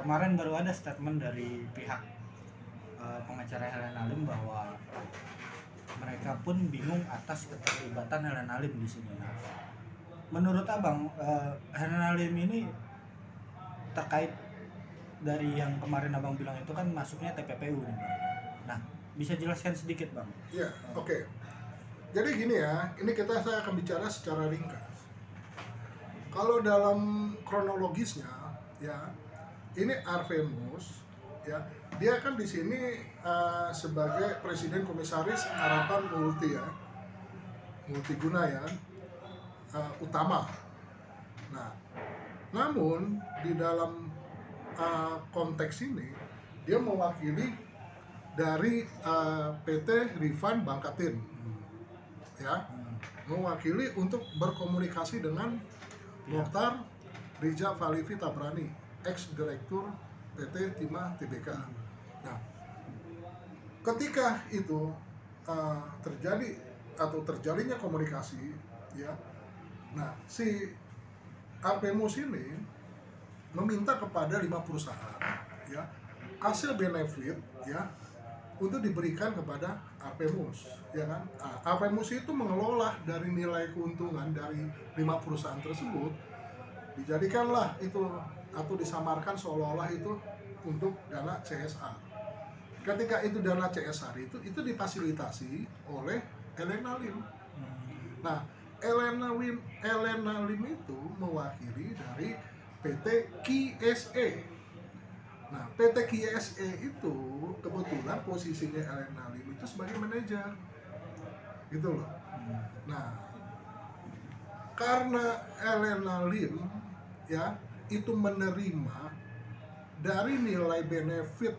kemarin baru ada statement dari pihak pengacara Helena Lim bahwa mereka pun bingung atas keterlibatan Helena Lim di sini. Nah, menurut abang, Helena Lim ini terkait dari yang kemarin abang bilang itu kan masuknya TPPU nih bang. Nah, bisa jelaskan sedikit bang? Iya, oke. Jadi gini ya, ini saya akan bicara secara ringkas. Kalau dalam kronologisnya, ya, ini Arvemus, ya, dia kan di sini sebagai Presiden Komisaris Harapan Multiguna ya, utama. Nah, namun di dalam konteks ini dia mewakili dari PT Rifan Bangkatin, ya, mewakili untuk berkomunikasi dengan Mokhtar Rija Falifi Tabrani, ex-direktur PT Timah Tbk. Nah, ketika itu terjadi atau terjalinnya komunikasi, ya, nah si Arvemus ini meminta kepada 5 perusahaan, ya, hasil benefit, ya, untuk diberikan kepada Arvemus, ya kan? Arvemus itu mengelola dari nilai keuntungan dari 5 perusahaan tersebut, dijadikanlah itu atau disamarkan seolah-olah itu untuk dana CSR. Ketika itu dana CSR itu difasilitasi oleh Helena Lim. Nah, Helena Lim itu mewakili dari PT KSE. Nah, PT KSE itu kebetulan posisinya Helena Lim itu sebagai manajer, gitu loh. Nah, karena Helena Lim, ya, itu menerima dari nilai benefit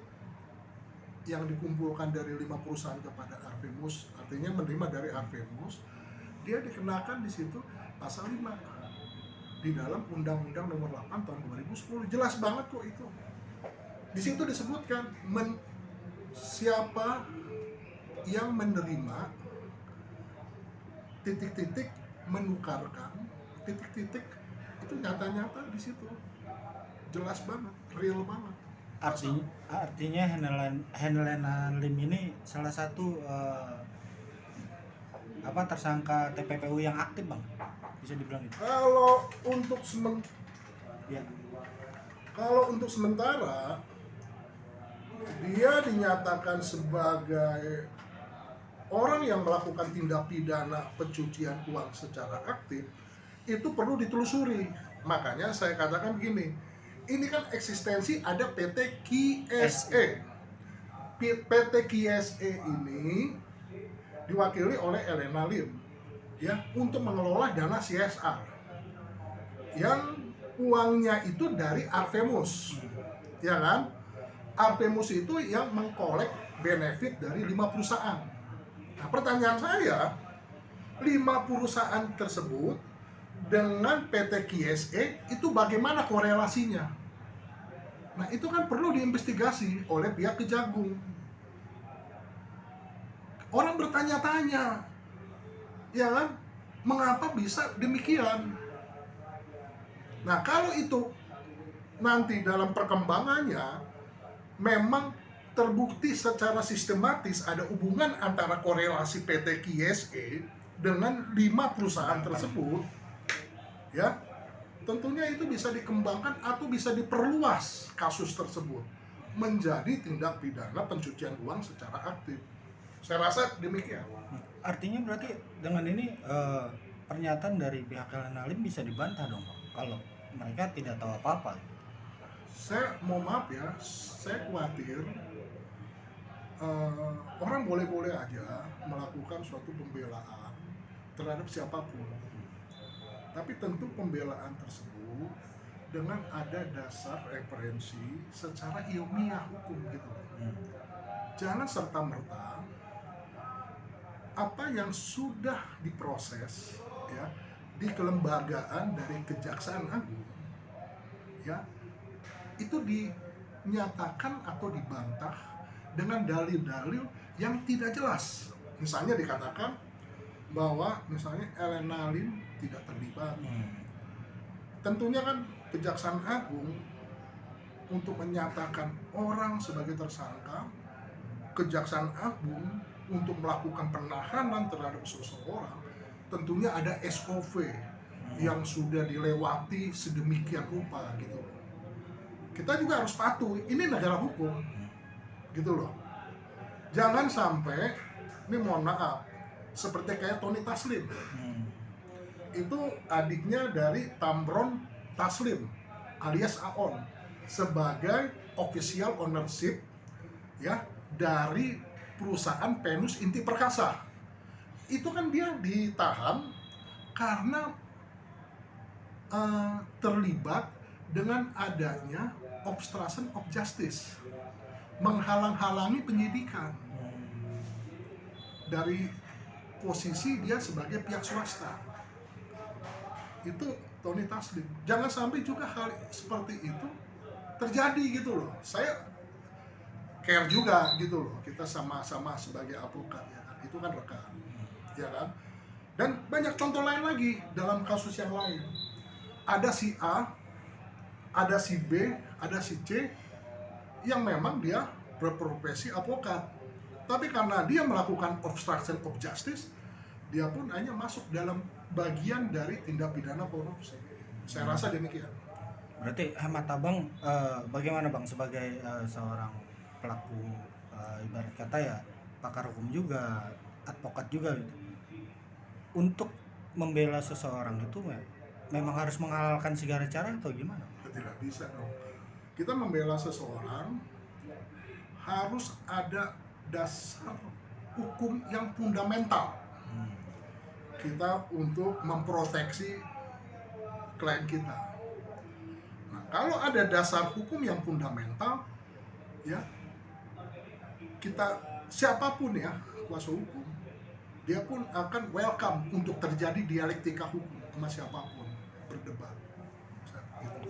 yang dikumpulkan dari 5 perusahaan kepada Arvemus, artinya menerima dari Arvemus, dia dikenakan di situ pasal 5 di dalam Undang-Undang Nomor 8 tahun 2010. Jelas banget kok itu. Di situ disebutkan siapa yang menerima titik-titik menukarkan titik-titik, itu nyata-nyata di situ. Jelas banget, real banget. Artinya Helena Lim ini salah satu tersangka TPPU yang aktif bang, bisa dibilang itu. Kalau untuk sementara dia dinyatakan sebagai orang yang melakukan tindak pidana pencucian uang secara aktif, itu perlu ditelusuri. Makanya saya katakan begini, ini kan eksistensi ada PT KSE. PT KSE ini diwakili oleh Helena Lim, ya, untuk mengelola dana CSR yang uangnya itu dari Arvemus, ya kan? Arvemus itu yang mengkolek benefit dari 5 perusahaan. Nah, pertanyaan saya, 5 perusahaan tersebut dengan PT KSE itu bagaimana korelasinya? Nah, itu kan perlu diinvestigasi oleh pihak Kejagung. Orang bertanya-tanya, ya kan, mengapa bisa demikian? Nah, kalau itu nanti dalam perkembangannya memang terbukti secara sistematis ada hubungan antara korelasi PT KSE dengan 5 perusahaan tersebut, ya, tentunya itu bisa dikembangkan atau bisa diperluas kasus tersebut menjadi tindak pidana pencucian uang secara aktif. Saya rasa demikian. Artinya berarti dengan ini pernyataan dari pihak Helena Lim bisa dibantah dong kalau mereka tidak tahu apa-apa. Saya mohon maaf ya, saya khawatir orang boleh-boleh aja melakukan suatu pembelaan terhadap siapapun, tapi tentu pembelaan tersebut dengan ada dasar referensi secara ilmiah hukum, gitu. Jangan serta-merta apa yang sudah diproses, ya, di kelembagaan dari Kejaksaan Agung, ya, itu dinyatakan atau dibantah dengan dalil-dalil yang tidak jelas. Misalnya dikatakan bahwa misalnya Helena Lim tidak terlibat. Tentunya kan Kejaksaan Agung untuk menyatakan orang sebagai tersangka, Kejaksaan Agung untuk melakukan penahanan terhadap seseorang tentunya ada SOP yang sudah dilewati sedemikian rupa gitu loh. Kita juga harus patuh, ini negara hukum gitu loh. Jangan sampai, ini mohon maaf, seperti kayak Tony Taslim. Itu adiknya dari Tamron Taslim alias Aon sebagai official ownership ya dari perusahaan Venus Inti Perkasa. Itu kan dia ditahan karena terlibat dengan adanya obstruction of justice, menghalang-halangi penyidikan dari posisi dia sebagai pihak swasta. Itu Tony Taslim. Jangan sampai juga hal seperti itu terjadi gitu loh. Saya care juga gitu loh. Kita sama-sama sebagai advokat ya kan. Itu kan rekan. Ya kan? Dan banyak contoh lain lagi dalam kasus yang lain. Ada si A, ada si B, ada si C yang memang dia berprofesi advokat. Tapi karena dia melakukan obstruction of justice, dia pun hanya masuk dalam bagian dari tindak pidana korupsi. Saya rasa demikian. Berarti hemat abang bagaimana bang sebagai seorang pelaku ibarat kata ya pakar hukum juga, advokat juga gitu. Untuk membela seseorang itu memang harus menghalalkan segala cara atau gimana? Tidak bisa dong. Kita membela seseorang harus ada dasar hukum yang fundamental. Kita untuk memproteksi klien kita. Nah, kalau ada dasar hukum yang fundamental, ya kita siapapun ya kuasa hukum, dia pun akan welcome untuk terjadi dialektika hukum sama siapapun berdebat. Gitu.